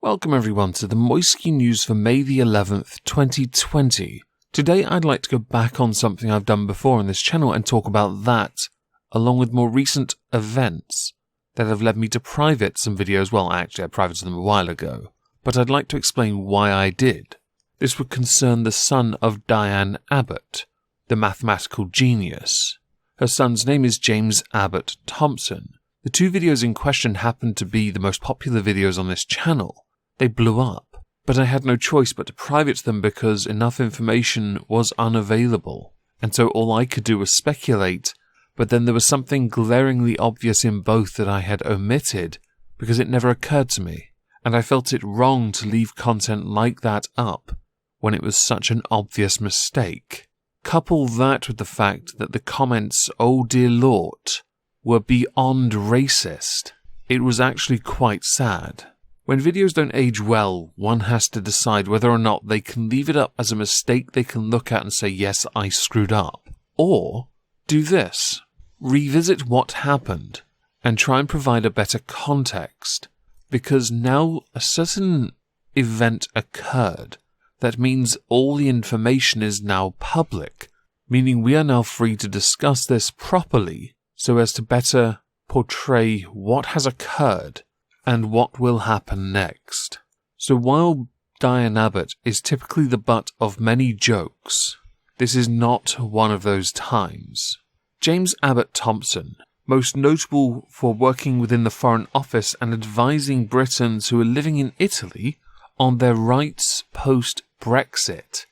Welcome everyone to the Moisky News for May the 11th, 2020. Today I'd like to go back on something I've done before on this channel and talk about that, along with more recent events that have led me to private some videos. Well, actually I privated them a while ago, but I'd like to explain why I did. This would concern the son of Diane Abbott, the mathematical genius. Her son's name is James Abbott-Thompson. The two videos in question happened to be the most popular videos on this channel. They blew up, but I had no choice but to private them because enough information was unavailable, and so all I could do was speculate, but then there was something glaringly obvious in both that I had omitted because it never occurred to me, and I felt it wrong to leave content like that up when it was such an obvious mistake. Couple that with the fact that the comments, "Oh dear Lord," were beyond racist. It was actually quite sad. When videos don't age well, one has to decide whether or not they can leave it up as a mistake they can look at and say, yes, I screwed up. Or do this. Revisit what happened and try and provide a better context. Because now a certain event occurred. That means all the information is now public. Meaning we are now free to discuss this properly so as to better portray what has occurred and what will happen next. So while Diane Abbott is typically the butt of many jokes, this is not one of those times. James Abbott-Thompson, most notable for working within the Foreign Office and advising Britons who are living in Italy on their rights post-Brexit,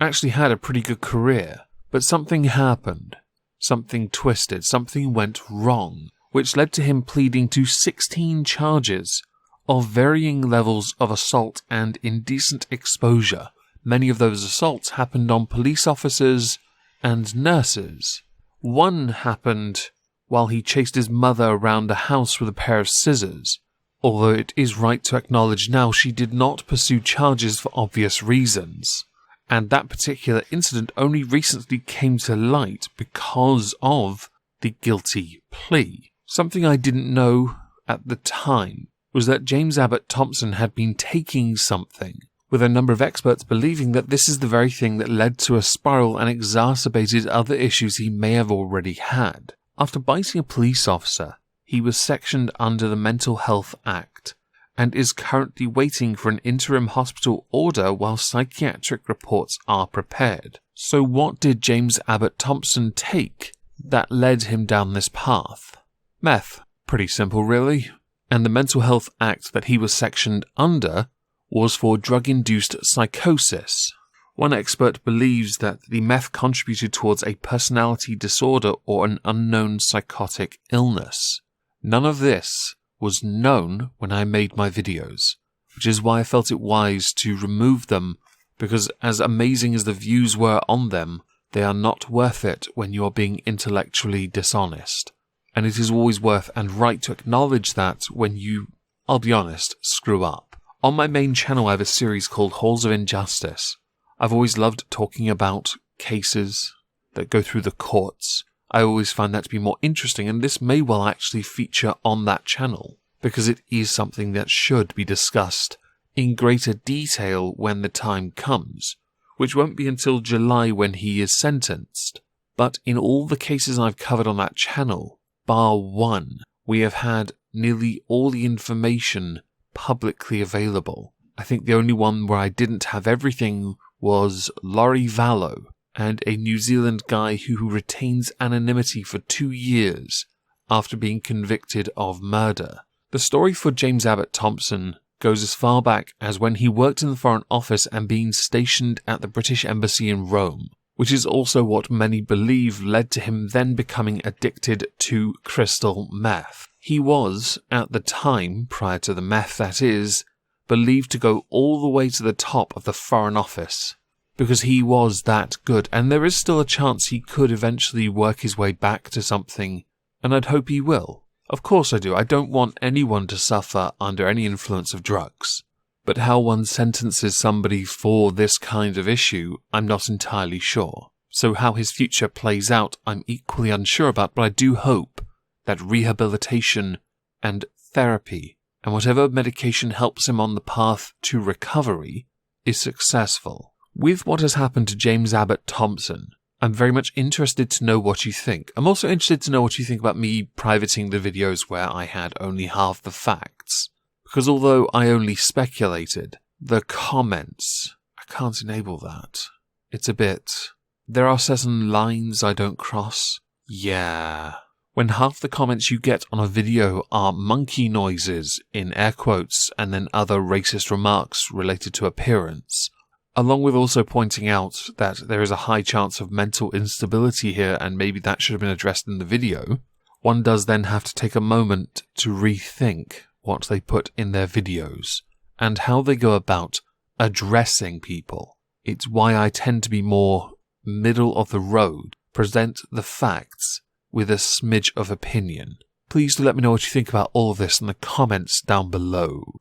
actually had a pretty good career, but something happened. Something twisted, something went wrong, which led to him pleading to 16 charges of varying levels of assault and indecent exposure. Many of those assaults happened on police officers and nurses. One happened while he chased his mother around a house with a pair of scissors, although it is right to acknowledge now she did not pursue charges for obvious reasons. And that particular incident only recently came to light because of the guilty plea. Something I didn't know at the time was that James Abbott-Thompson had been taking something, with a number of experts believing that this is the very thing that led to a spiral and exacerbated other issues he may have already had. After biting a police officer, he was sectioned under the Mental Health Act, and is currently waiting for an interim hospital order while psychiatric reports are prepared. So what did James Abbott-Thompson take that led him down this path? Meth. Pretty simple, really. And the Mental Health Act that he was sectioned under was for drug-induced psychosis. One expert believes that the meth contributed towards a personality disorder or an unknown psychotic illness. None of this was known when I made my videos, which is why I felt it wise to remove them, because as amazing as the views were on them, they are not worth it when you're being intellectually dishonest. And it is always worth and right to acknowledge that when you, I'll be honest, screw up. On my main channel I have a series called Halls of Injustice. I've always loved talking about cases that go through the courts. I always find that to be more interesting, and this may well actually feature on that channel, because it is something that should be discussed in greater detail when the time comes, which won't be until July when he is sentenced. But in all the cases I've covered on that channel, bar one, we have had nearly all the information publicly available. I think the only one where I didn't have everything was Laurie Vallow, and a New Zealand guy who retains anonymity for 2 years after being convicted of murder. The story for James Abbott-Thompson goes as far back as when he worked in the Foreign Office and being stationed at the British Embassy in Rome, which is also what many believe led to him then becoming addicted to crystal meth. He was, at the time, prior to the meth that is, believed to go all the way to the top of the Foreign Office, because he was that good, and there is still a chance he could eventually work his way back to something, and I'd hope he will. Of course I do. I don't want anyone to suffer under any influence of drugs. But how one sentences somebody for this kind of issue, I'm not entirely sure. So how his future plays out, I'm equally unsure about, but I do hope that rehabilitation and therapy and whatever medication helps him on the path to recovery is successful. With what has happened to James Abbott-Thompson, I'm very much interested to know what you think. I'm also interested to know what you think about me privating the videos where I had only half the facts. Because although I only speculated, the comments, I can't enable that. It's a bit... There are certain lines I don't cross. Yeah. When half the comments you get on a video are monkey noises, in air quotes, and then other racist remarks related to appearance, along with also pointing out that there is a high chance of mental instability here and maybe that should have been addressed in the video, one does then have to take a moment to rethink what they put in their videos and how they go about addressing people. It's why I tend to be more middle of the road, present the facts with a smidge of opinion. Please do let me know what you think about all of this in the comments down below.